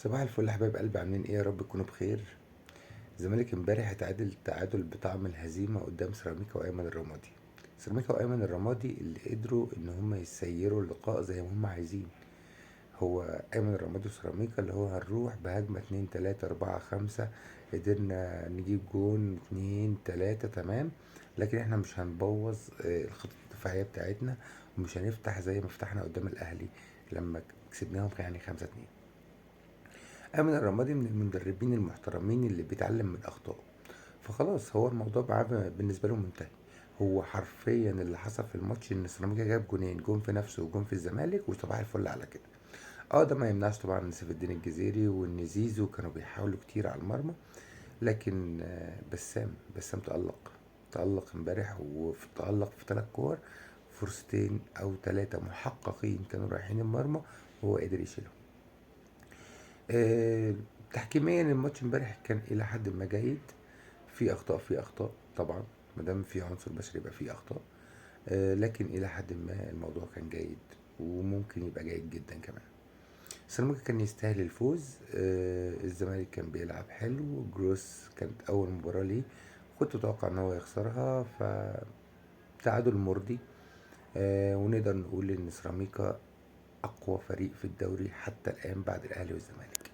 صباح الفل يا حبايب قلبي، عاملين ايه؟ يا رب تكونوا بخير. الزمالك امبارح اتعادل تعادل بطعم الهزيمة قدام سيراميكا وايمن الرمادي. سيراميكا وايمن الرمادي اللي قدروا ان هم يسيروا اللقاء زي ما هم عايزين. هو ايمن الرمادي وسيراميكا اللي هو هنروح بهجمة اتنين تلاتة اربعة خمسة، قدرنا نجيب جون اتنين تلاتة تمام. لكن احنا مش هنبوظ الخطة الدفاعية بتاعتنا، ومش هنفتح زي ما فتحنا قدام الاهلي لما كسبناهم يعني خمسة اتنين. أيمن الرمادي من المدربين المحترمين اللي بيتعلم من أخطائه، فخلاص هو الموضوع معاه بالنسبة له منتهي. هو حرفيا اللي حصل في الماتش ان سيراميكا جاب جونين، جون في نفسه وجون في الزمالك، وصباح الفل على كده. اه ده ما يمنعش طبعا ان سيف الدين الجزيري وان زيزو كانوا بيحاولوا كتير على المرمى. لكن بسام تألق امبارح، وتألق في 3 كور، فرصتين او 3 محققين كانوا رايحين المرمى وهو قدر يشيلهم. آه، تحكيميا الماتش امبارح كان الى حد ما جيد. في اخطاء طبعا، ما دام في عنصر بشري يبقى في اخطاء. لكن الى حد ما الموضوع كان جيد، وممكن يبقى جيد جدا كمان. سيراميكا كان يستاهل الفوز. الزمالك كان بيلعب حلو، جروس كانت اول مباراة ليه، كنت متوقع ان هو يخسرها، فتعادل مرضي. ونقدر نقول ان سيراميكا اقوى فريق في الدوري حتى الان بعد الاهلي والزمالك.